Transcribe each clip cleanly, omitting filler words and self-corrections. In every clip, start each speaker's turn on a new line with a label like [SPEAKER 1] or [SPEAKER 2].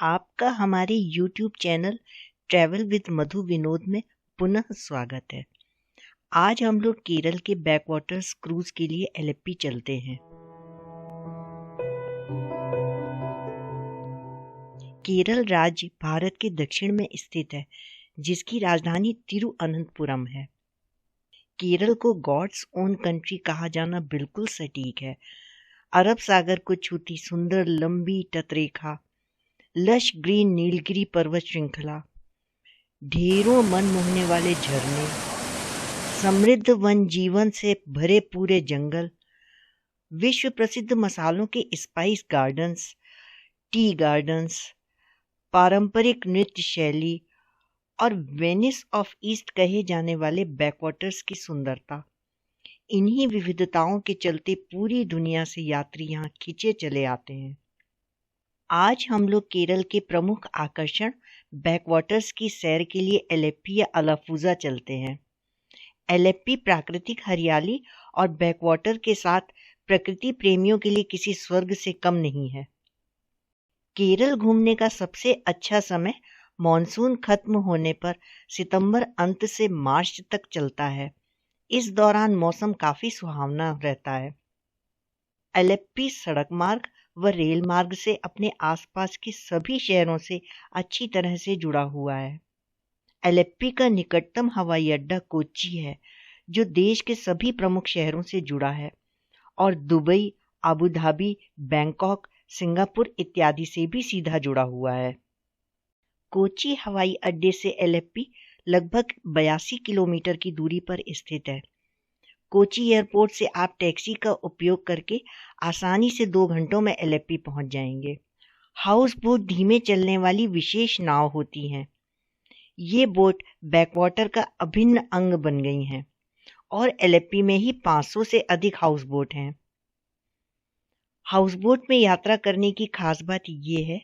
[SPEAKER 1] आपका हमारे YouTube channel travel with मधु विनोद में पुनः स्वागत है। आज हम लोग केरल के बैकवाटर्स क्रूज के लिए एलेप्पी चलते हैं। केरल राज्य भारत के दक्षिण में स्थित है, जिसकी राजधानी तिरुअनंतपुरम है। केरल को गॉड्स ओन कंट्री कहा जाना बिल्कुल सटीक है। अरब सागर को छूती सुंदर लंबी तटरेखा, लश ग्रीन नीलगिरी पर्वत श्रृंखला, ढेरों मन मोहने वाले झरने, समृद्ध वन जीवन से भरे पूरे जंगल, विश्व प्रसिद्ध मसालों के स्पाइस गार्डन्स, टी गार्डन्स, पारंपरिक नृत्य शैली और वेनिस ऑफ ईस्ट कहे जाने वाले बैकवाटर्स की सुंदरता। इन्हीं विविधताओं के चलते पूरी दुनिया से यात्री यहाँ खिंचे चले आते हैं। आज हम लोग केरल के प्रमुख आकर्षण बैकवाटर्स की सैर के लिए एलेप्पी या अलाप्पुज़ा चलते हैं। एलेप्पी प्राकृतिक हरियाली और बैकवाटर के साथ प्रकृति प्रेमियों के लिए किसी स्वर्ग से कम नहीं है। केरल घूमने का सबसे अच्छा समय मॉनसून खत्म होने पर सितंबर अंत से मार्च तक चलता है। इस दौरान मौसम काफी सुहावना रहता है। एलेप्पी सड़क मार्ग व रेल मार्ग से अपने आसपास के सभी शहरों से अच्छी तरह से जुड़ा हुआ है। एलेप्पी का निकटतम हवाई अड्डा कोच्चि है, जो देश के सभी प्रमुख शहरों से जुड़ा है और Dubai, Abu Dhabi, Bangkok, Singapore इत्यादि से भी सीधा जुड़ा हुआ है। कोच्चि हवाई अड्डे से एलेप्पी लगभग 82 किलोमीटर की दूरी पर स्थित है। कोच्चि एयरपोर्ट से आप टैक्सी का उपयोग करके आसानी से 2 घंटों में एलेप्पी पहुंच जाएंगे। हाउस बोट धीमे चलने वाली विशेष नाव होती हैं। ये बोट बैकवाटर का अभिन्न अंग बन गई हैं और एलेप्पी में ही 500 से अधिक हाउस बोट हैं। हाउस बोट में यात्रा करने की खास बात यह है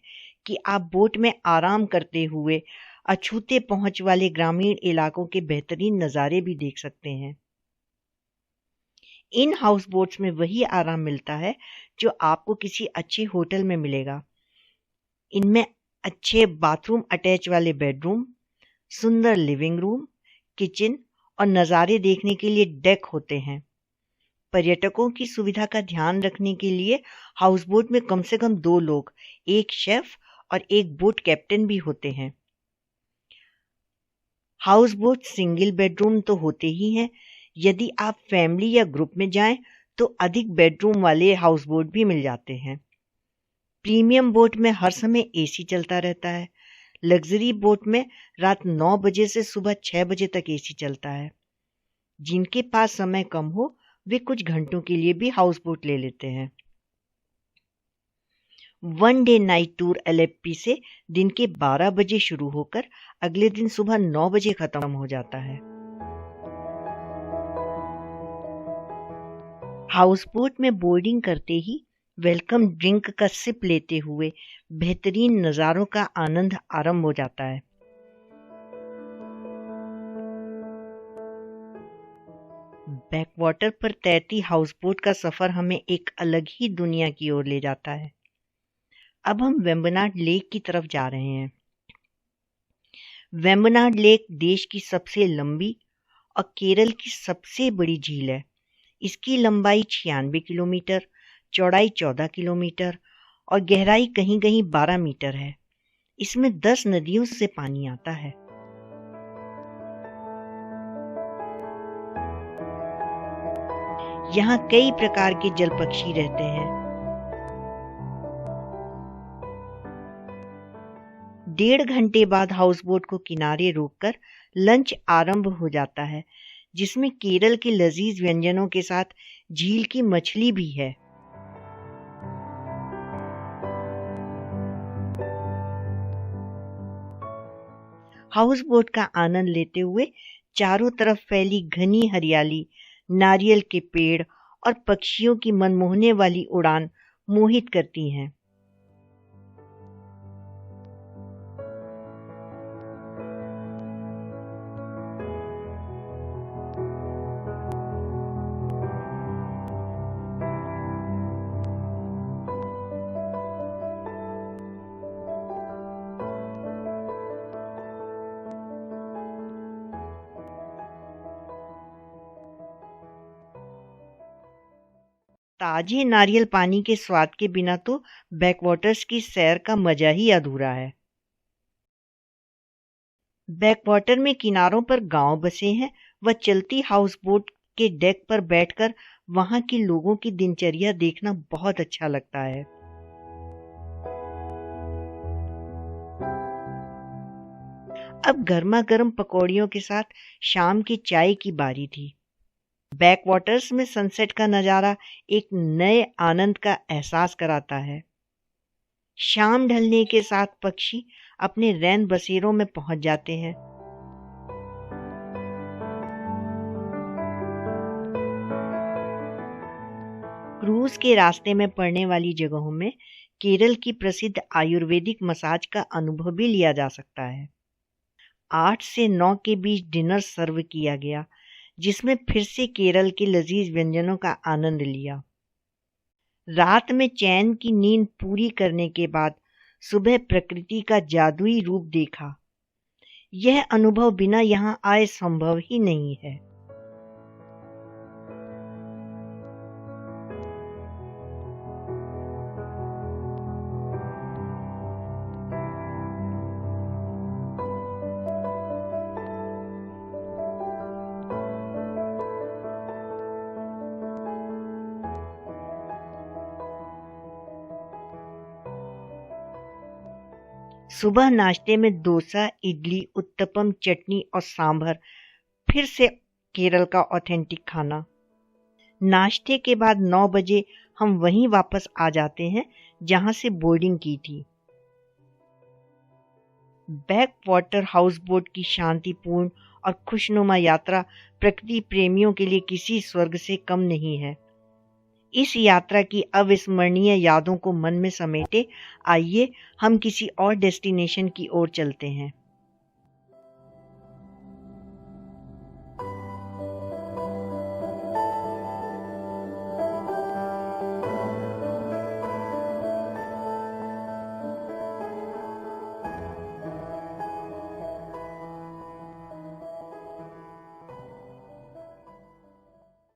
[SPEAKER 1] कि आप बोट में आराम करते हुए अछूते पहुंच वाले ग्रामीण इलाकों के बेहतरीन नज़ारे भी देख सकते हैं। इन हाउस बोट्स में वही आराम मिलता है जो आपको किसी अच्छे होटल में मिलेगा। इनमें अच्छे बाथरूम अटैच वाले बेडरूम, सुंदर लिविंग रूम, किचन और नज़ारे देखने के लिए डेक होते हैं। पर्यटकों की सुविधा का ध्यान रखने के लिए हाउस बोट में कम से कम 2 लोग, एक शेफ और एक बोट कैप्टन भी होते हैं। हाउस बोट सिंगल बेडरूम तो होते ही हैं। यदि आप फैमिली या ग्रुप में जाएं तो अधिक बेडरूम वाले हाउस बोट भी मिल जाते हैं। प्रीमियम बोट में हर समय एसी चलता रहता है। लग्जरी बोट में रात 9 बजे से सुबह 6 बजे तक एसी चलता है। जिनके पास समय कम हो वे कुछ घंटों के लिए भी हाउस बोट ले लेते हैं। 1 डे नाइट टूर एलेप्पी से दिन के 12 बजे शुरू होकर अगले दिन सुबह 9 बजे खत्म हो जाता है। हाउस बोट में बोर्डिंग करते ही वेलकम ड्रिंक का सिप लेते हुए बेहतरीन नज़ारों का आनंद आरंभ हो जाता है। बैकवाटर पर तैरती हाउस बोट का सफर हमें एक अलग ही दुनिया की ओर ले जाता है। अब हम वेम्बनाड लेक की तरफ जा रहे हैं। वेम्बनाड लेक देश की सबसे लंबी और केरल की सबसे बड़ी झील है। इसकी लंबाई 96 किलोमीटर, चौड़ाई 14 किलोमीटर और गहराई कहीं कहीं 12 मीटर है। इसमें 10 नदियों से पानी आता है। यहाँ कई प्रकार के जल पक्षी रहते हैं। 1.5 घंटे बाद हाउस बोट को किनारे रोककर लंच आरंभ हो जाता है, जिसमें केरल के लजीज व्यंजनों के साथ झील की मछली भी है। हाउस बोट का आनंद लेते हुए चारों तरफ फैली घनी हरियाली, नारियल के पेड़ और पक्षियों की मनमोहने वाली उड़ान मोहित करती हैं। ताजे नारियल पानी के स्वाद के बिना तो बैकवाटर्स की सैर का मजा ही अधूरा है। बैकवाटर में किनारों पर गांव बसे हैं। वह चलती हाउस बोट के डेक पर बैठकर वहां के लोगों की दिनचर्या देखना बहुत अच्छा लगता है। अब गर्मा गर्म पकौड़ियों के साथ शाम की चाय की बारी थी। बैकवाटर्स में सनसेट का नजारा एक नए आनंद का एहसास कराता है। शाम ढलने के साथ पक्षी अपने रैन बसेरों में पहुंच जाते हैं। क्रूज के रास्ते में पड़ने वाली जगहों में केरल की प्रसिद्ध आयुर्वेदिक मसाज का अनुभव भी लिया जा सकता है। 8 से 9 के बीच डिनर सर्व किया गया, जिसमें फिर से केरल के लजीज व्यंजनों का आनंद लिया। रात में चैन की नींद पूरी करने के बाद सुबह प्रकृति का जादुई रूप देखा। यह अनुभव बिना यहाँ आए संभव ही नहीं है। सुबह नाश्ते में डोसा, इडली, उत्तपम, चटनी और सांभर फिर से केरल का ऑथेंटिक खाना। नाश्ते के बाद 9 बजे हम वहीं वापस आ जाते हैं जहां से बोर्डिंग की थी। बैक वाटर हाउस बोट की शांतिपूर्ण और खुशनुमा यात्रा प्रकृति प्रेमियों के लिए किसी स्वर्ग से कम नहीं है। इस यात्रा की अविस्मरणीय यादों को मन में समेटे आइए हम किसी और डेस्टिनेशन की ओर चलते हैं।